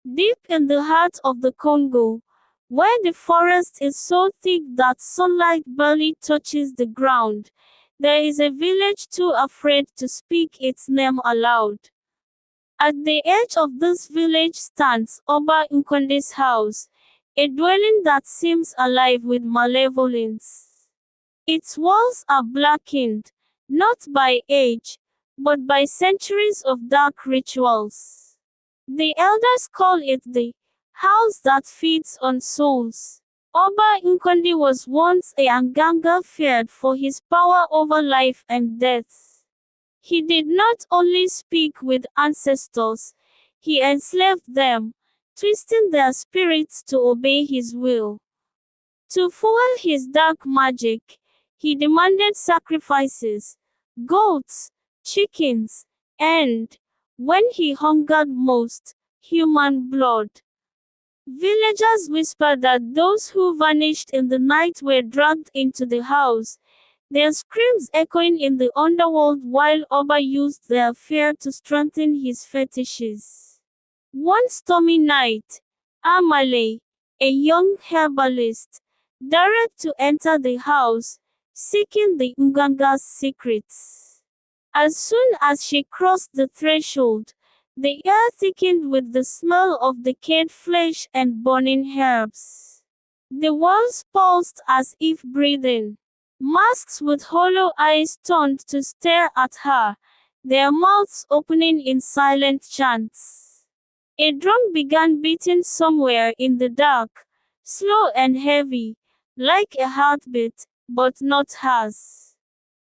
Deep in the heart of the Congo, where the forest is so thick that sunlight barely touches the ground, there is a village too afraid to speak its name aloud. At the edge of this village stands Oba Nkonde's house, a dwelling that seems alive with malevolence. Its walls are blackened, not by age, but by centuries of dark rituals. The elders call it the house that feeds on souls. Oba Nkonde was once a Nganga feared for his power over life and death. He did not only speak with ancestors, he enslaved them, twisting their spirits to obey his will. To fuel his dark magic, he demanded sacrifices, goats, chickens, and, when he hungered most, human blood. Villagers whispered that those who vanished in the night were dragged into the house, their screams echoing in the underworld while Oba used their fear to strengthen his fetishes. One stormy night, Amale, a young herbalist, dared to enter the house, seeking the Nganga's secrets. As soon as she crossed the threshold, the air thickened with the smell of decayed flesh and burning herbs. The walls pulsed as if breathing. Masks with hollow eyes turned to stare at her, their mouths opening in silent chants. A drum began beating somewhere in the dark, slow and heavy, like a heartbeat, but not hers.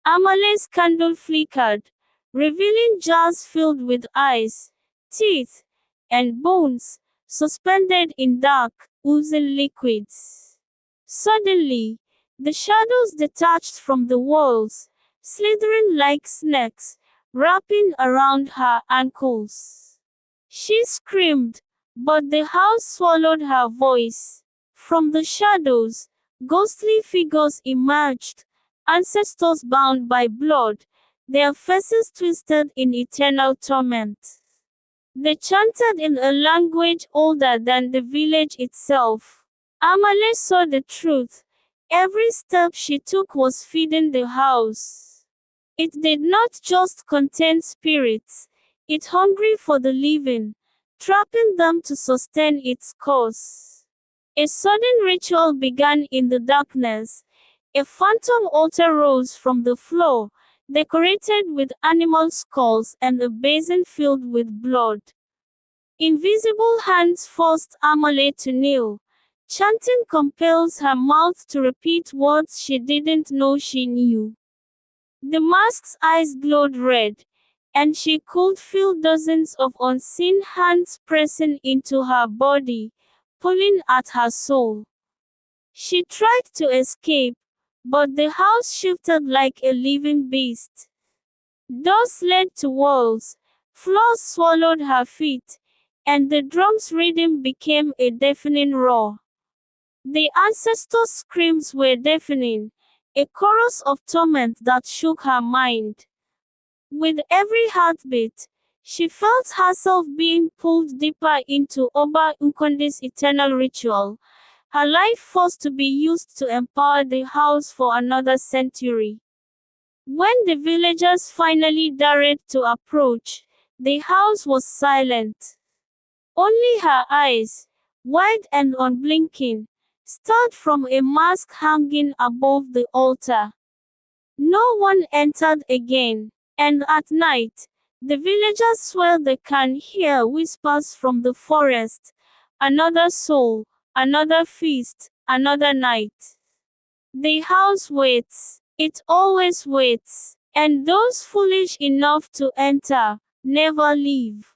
Amale's candle flickered, revealing jars filled with eyes, teeth, and bones, suspended in dark, oozing liquids. Suddenly, the shadows detached from the walls, slithering like snakes, wrapping around her ankles. She screamed, but the house swallowed her voice. From the shadows, ghostly figures emerged, ancestors bound by blood, their faces twisted in eternal torment. They chanted in a language older than the village itself. Amale saw the truth. Every step she took was feeding the house. It did not just contain spirits, it hungry for the living, trapping them to sustain its course. A sudden ritual began in the darkness. A phantom altar rose from the floor, decorated with animal skulls and a basin filled with blood. Invisible hands forced Amale to kneel. Chanting compels her mouth to repeat words she didn't know she knew. The mask's eyes glowed red, and she could feel dozens of unseen hands pressing into her body, pulling at her soul. She tried to escape, but the house shifted like a living beast. Doors led to walls, floors swallowed her feet, and the drum's rhythm became a deafening roar. The ancestors' screams were deafening, a chorus of torment that shook her mind. With every heartbeat, she felt herself being pulled deeper into Oba Nkonde's eternal ritual, her life forced to be used to empower the house for another century. When the villagers finally dared to approach, the house was silent. Only her eyes, wide and unblinking, stared from a mask hanging above the altar. No one entered again, and at night, the villagers swear they can hear whispers from the forest. Another soul, another feast, another night. The house waits, it always waits, and those foolish enough to enter, never leave.